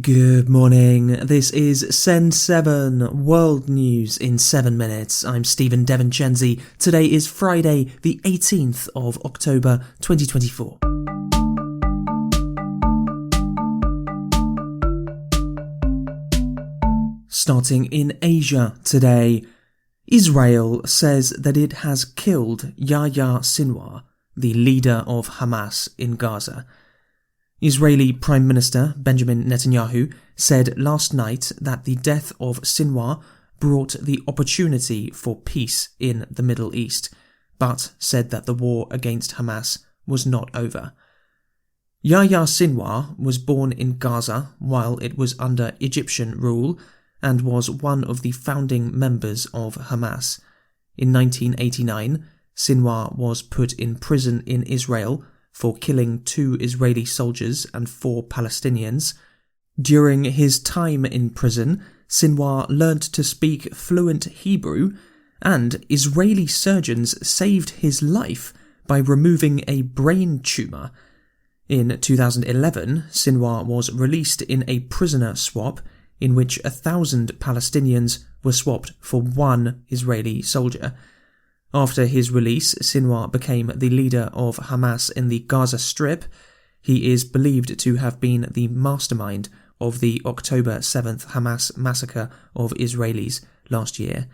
Good morning, this is Send 7 World News in 7 minutes. I'm Stephen Devincenzi. Today is Friday, the 18th of October 2024. Starting in Asia today, Israel says that it has killed Yahya Sinwar, the leader of Hamas in Gaza. Israeli Prime Minister Benjamin Netanyahu said last night that the death of Sinwar brought the opportunity for peace in the Middle East, but said that the war against Hamas was not over. Yahya Sinwar was born in Gaza while it was under Egyptian rule and was one of the founding members of Hamas. In 1989, Sinwar was put in prison in Israel for killing 2 Israeli soldiers and 4 Palestinians. During his time in prison, Sinwar learnt to speak fluent Hebrew, and Israeli surgeons saved his life by removing a brain tumour. In 2011, Sinwar was released in a prisoner swap in which 1,000 Palestinians were swapped for 1 Israeli soldier. After his release, Sinwar became the leader of Hamas in the Gaza Strip. He is believed to have been the mastermind of the October 7th Hamas massacre of Israelis last year.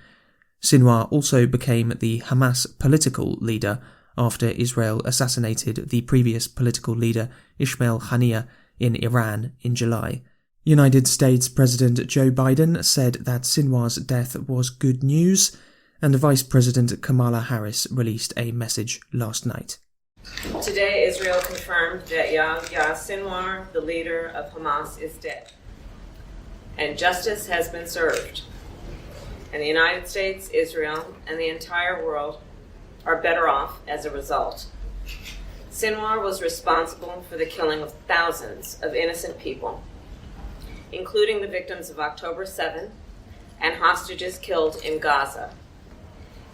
Sinwar also became the Hamas political leader after Israel assassinated the previous political leader Ismail Haniyeh in Iran in July. United States President Joe Biden said that Sinwar's death was good news, and Vice President Kamala Harris released a message last night. Today, Israel confirmed that Yahya Sinwar, the leader of Hamas, is dead, and justice has been served. And the United States, Israel, and the entire world are better off as a result. Sinwar was responsible for the killing of thousands of innocent people, including the victims of October 7 and hostages killed in Gaza.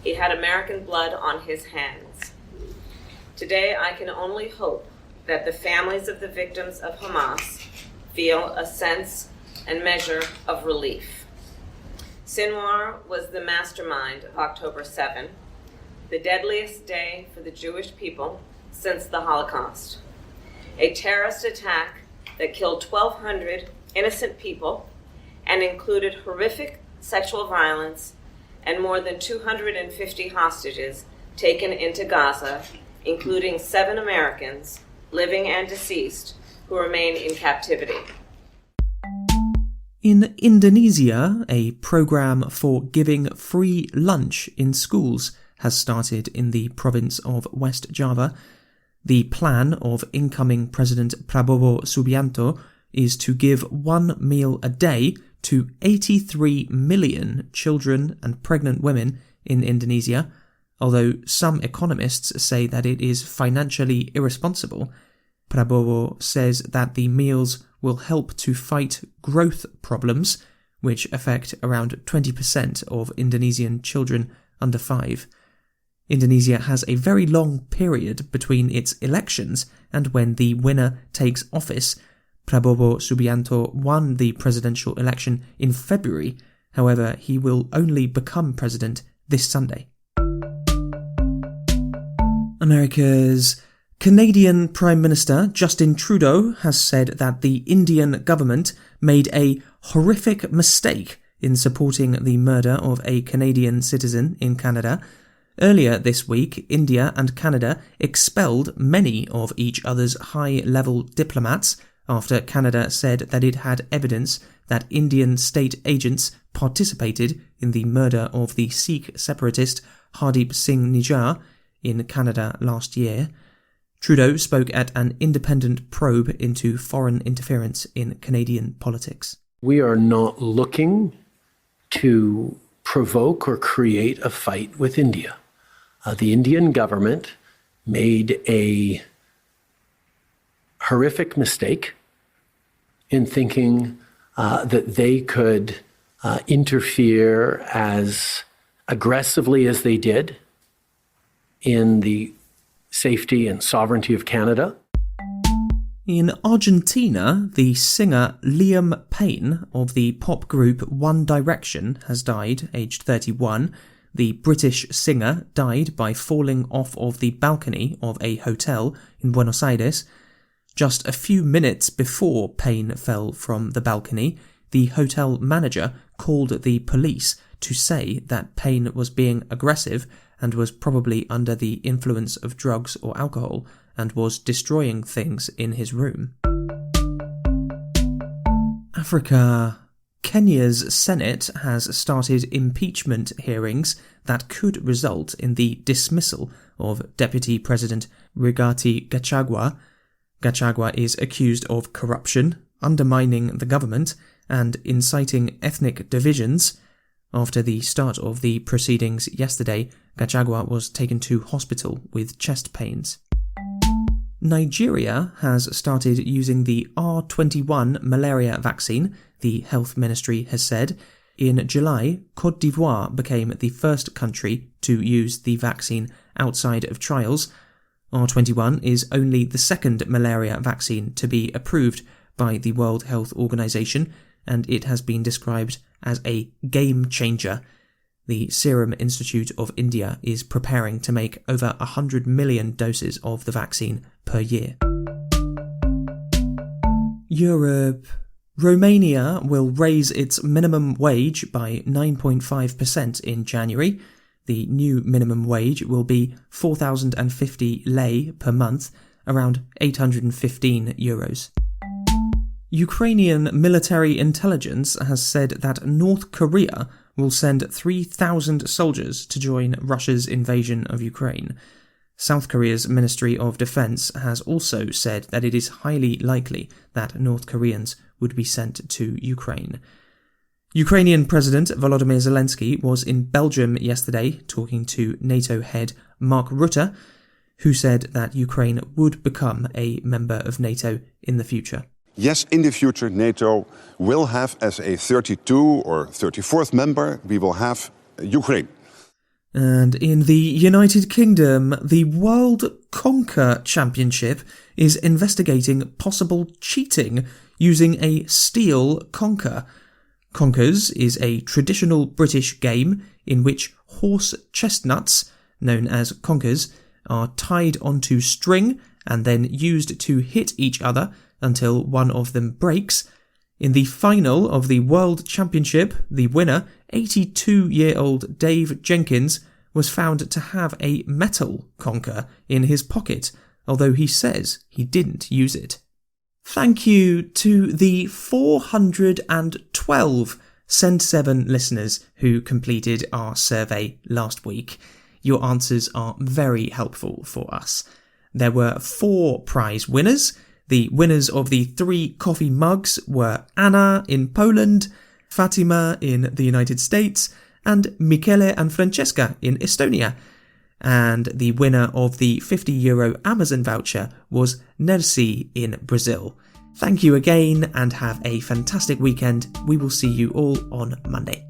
He had American blood on his hands. Today, I can only hope that the families of the victims of Hamas feel a sense and measure of relief. Sinwar was the mastermind of October 7, the deadliest day for the Jewish people since the Holocaust. A terrorist attack that killed 1,200 innocent people and included horrific sexual violence and more than 250 hostages taken into Gaza, including 7 Americans, living and deceased, who remain in captivity. In Indonesia, a program for giving free lunch in schools has started in the province of West Java. The plan of incoming President Prabowo Subianto is to give 1 meal a day to 83 million children and pregnant women in Indonesia, although some economists say that it is financially irresponsible. Prabowo says that the meals will help to fight growth problems, which affect around 20% of Indonesian children under 5. Indonesia has a very long period between its elections and when the winner takes office. Prabowo Subianto won the presidential election in February. However, he will only become president this Sunday. America's Canadian Prime Minister Justin Trudeau has said that the Indian government made a horrific mistake in supporting the murder of a Canadian citizen in Canada. Earlier this week, India and Canada expelled many of each other's high-level diplomats after Canada said that it had evidence that Indian state agents participated in the murder of the Sikh separatist Hardeep Singh Nijjar in Canada last year. Trudeau spoke at an independent probe into foreign interference in Canadian politics. We are not looking to provoke or create a fight with India. The Indian government made a horrific mistake in thinking that they could interfere as aggressively as they did in the safety and sovereignty of Canada. In Argentina, the singer Liam Payne of the pop group One Direction has died, aged 31. The British singer died by falling off of the balcony of a hotel in Buenos Aires. Just a few minutes before Payne fell from the balcony, the hotel manager called the police to say that Payne was being aggressive and was probably under the influence of drugs or alcohol and was destroying things in his room. Africa. Kenya's Senate has started impeachment hearings that could result in the dismissal of Deputy President Rigathi Gachagua. Gachagua is accused of corruption, undermining the government, and inciting ethnic divisions. After the start of the proceedings yesterday, Gachagua was taken to hospital with chest pains. Nigeria has started using the R21 malaria vaccine, the health ministry has said. In July, Côte d'Ivoire became the first country to use the vaccine outside of trials. R21 is only the second malaria vaccine to be approved by the World Health Organization, and it has been described as a game changer. The Serum Institute of India is preparing to make over 100 million doses of the vaccine per year. Europe. Romania will raise its minimum wage by 9.5% in January. The new minimum wage will be 4,050 lei per month, around €815. Ukrainian military intelligence has said that North Korea will send 3,000 soldiers to join Russia's invasion of Ukraine. South Korea's Ministry of Defense has also said that it is highly likely that North Koreans would be sent to Ukraine. Ukrainian President Volodymyr Zelensky was in Belgium yesterday talking to NATO head Mark Rutte, who said that Ukraine would become a member of NATO in the future. Yes, in the future, NATO will have, as a 32 or 34th member, we will have Ukraine. And in the United Kingdom, the World Conker Championship is investigating possible cheating using a steel conker. Conkers is a traditional British game in which horse chestnuts, known as conkers, are tied onto string and then used to hit each other until one of them breaks. In the final of the World Championship, the winner, 82-year-old Dave Jenkins, was found to have a metal conker in his pocket, although he says he didn't use it. Thank you to the 412 Send 7 listeners who completed our survey last week. Your answers are very helpful for us. There were 4 prize winners. The winners of the 3 coffee mugs were Anna in Poland, Fatima in the United States, and Michele and Francesca in Estonia. And the winner of the €50 Amazon voucher was Nercy in Brazil. Thank you again and have a fantastic weekend. We will see you all on Monday.